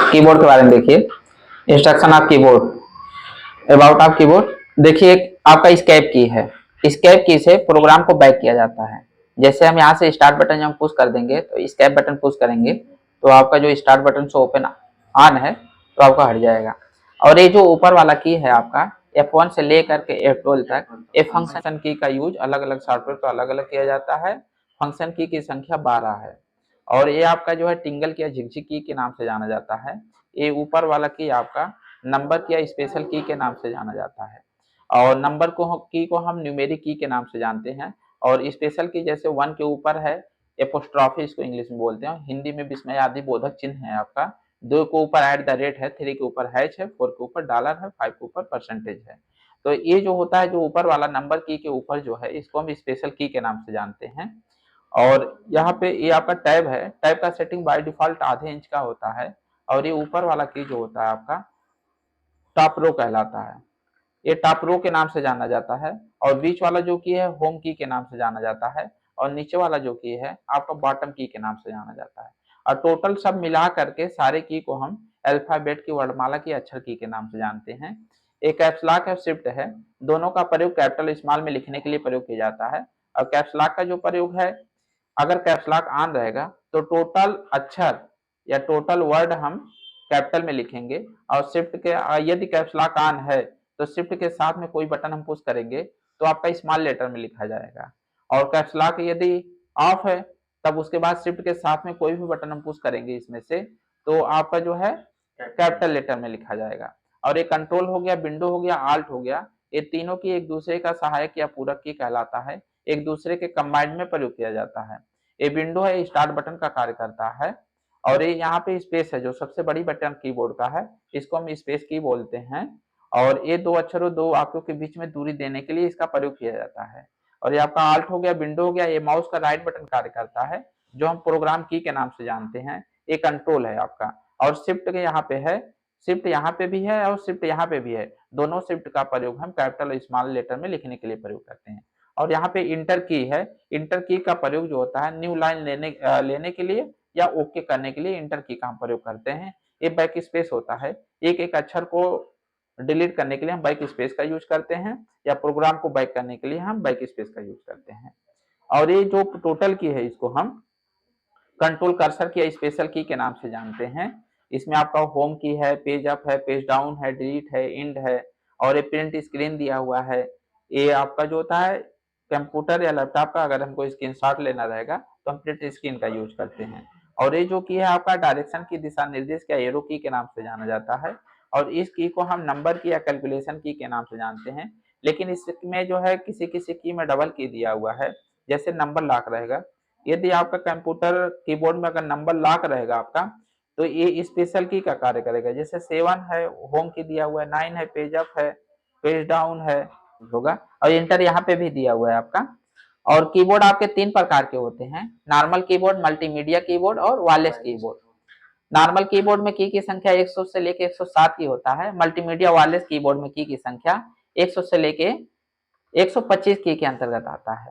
Keyboard के बारे में देखिए। Instruction of keyboard, about of keyboard. देखिए आपका स्केप की है, स्केप की से प्रोग्राम को बैक किया जाता है। जैसे हम यहाँ से स्टार्ट बटन जब पुश कर देंगे तो स्केप बटन पुश करेंगे तो आपका जो स्टार्ट बटन से ओपन ऑन है तो आपका हट जाएगा। और ये जो ऊपर वाला की है आपका F1 से लेकर के F12 तक, ये फंक्शन की का यूज अलग अलग सॉफ्टवेयर पर अलग अलग किया जाता है। फंक्शन की संख्या 12 है और ये आपका जो है टिंगल की या झिकझिक की के नाम से जाना जाता है। ये ऊपर वाला की आपका नंबर की या स्पेशल की के नाम से जाना जाता है और नंबर को हम न्यूमेरिक की के नाम से जानते हैं। और स्पेशल की जैसे 1 के ऊपर है एपोस्ट्रॉफी, इसको इंग्लिश में बोलते हैं, हिंदी में विस्मयादि बोधक चिन्ह है आपका। 2 के ऊपर @ है, 3 के ऊपर हैश है, 4 के ऊपर डॉलर है, 5 के ऊपर परसेंटेज है। तो ये जो होता है, जो ऊपर वाला नंबर की के ऊपर जो है, इसको हम स्पेशल की के नाम से जानते हैं। और यहाँ पे ये आपका टैब है, टैब का सेटिंग बाय डिफॉल्ट आधे इंच का होता है। और ये ऊपर वाला की जो होता है आपका टॉप रो कहलाता है, ये टॉप रो के नाम से जाना जाता है। और बीच वाला जो की है होम की के नाम से जाना जाता है और नीचे वाला जो की है आपका बॉटम की के नाम से जाना जाता है। और टोटल सब मिला करके सारे की को हम अल्फाबेट की वर्णमाला की अक्षर की के नाम से जानते हैं। एक कैप्स लॉक है, शिफ्ट है, दोनों का प्रयोग कैपिटल स्मॉल में लिखने के लिए प्रयोग किया जाता है। और कैप्स लॉक का जो प्रयोग है, अगर कैप्स लॉक ऑन रहेगा तो टोटल अक्षर या टोटल वर्ड हम कैपिटल में लिखेंगे। और शिफ्ट के यदि कैप्स लॉक ऑन है तो शिफ्ट के साथ में कोई बटन हम पुश करेंगे तो आपका स्मॉल लेटर में लिखा जाएगा। और कैप्स लॉक यदि ऑफ है तब उसके बाद शिफ्ट के साथ में कोई भी बटन हम पुश करेंगे इसमें से तो आपका जो है कैपिटल लेटर में लिखा जाएगा। और ये कंट्रोल हो गया, विंडो हो गया, आल्ट हो गया, ये तीनों की एक दूसरे का सहायक या पूरक की कहलाता है, एक दूसरे के कंबाइंड में प्रयोग किया जाता है। ये विंडो है, स्टार्ट बटन का कार्य करता है। और ये यहाँ पे स्पेस है, जो सबसे बड़ी बटन कीबोर्ड का है, इसको हम स्पेस की बोलते हैं। और ये 2 अक्षरों 2 वाक्यों के बीच में दूरी देने के लिए इसका प्रयोग किया जाता है। और ये आपका आल्ट हो गया, विंडो हो गया, ये माउस का राइट बटन कार्य करता है, जो हम प्रोग्राम की के नाम से जानते हैं। ये कंट्रोल है आपका। और शिफ्ट के यहाँ पे है, शिफ्ट यहाँ पे भी है और शिफ्ट यहाँ पे भी है, दोनों शिफ्ट का प्रयोग हम कैपिटल और स्मॉल लेटर में लिखने के लिए प्रयोग करते हैं। और यहाँ पे इंटर की है, इंटर की का प्रयोग जो होता है न्यू लाइन लेने के लिए या ओके करने के लिए इंटर की का हम प्रयोग करते हैं। ये बैक स्पेस होता है, एक एक अक्षर को डिलीट करने के लिए हम बैक स्पेस का यूज करते हैं या प्रोग्राम को बैक करने के लिए हम बैक स्पेस का यूज करते हैं। और ये जो टोटल की है इसको हम कंट्रोल कर्सर की या स्पेशल की के नाम से जानते हैं। इसमें आपका होम की है, पेज अप है, पेज डाउन है, डिलीट है, इंड है, और ये प्रिंट स्क्रीन दिया हुआ है। ये आपका जो होता है कंप्यूटर या लैपटॉप का अगर हमको स्क्रीनशॉट लेना रहेगा तो हम प्रिंट स्क्रीन का यूज करते हैं। और ये जो की है आपका डायरेक्शन की दिशा निर्देश का एरो की के नाम से जाना जाता है। और इस की को हम नंबर की या कैलकुलेशन की के नाम से जानते हैं। लेकिन इसमें जो है किसी किसी की में डबल की दिया हुआ है, जैसे नंबर लॉक रहेगा। यदि आपका कंप्यूटर कीबोर्ड में अगर नंबर लॉक रहेगा आपका तो ये स्पेशल की का कार्य करेगा। जैसे 7 है, होम की दिया हुआ है, 9 है, पेज अप है, पेज डाउन है होगा, और इंटर यहाँ पे भी दिया हुआ है आपका। और कीबोर्ड आपके 3 प्रकार के होते हैं, नॉर्मल कीबोर्ड, मल्टीमीडिया कीबोर्ड और वायरलेस कीबोर्ड। नॉर्मल कीबोर्ड में की संख्या 100 से लेके 107 की होता है। मल्टीमीडिया वायरलेस कीबोर्ड में की संख्या 100 से लेके 125 की के अंतर्गत आता है।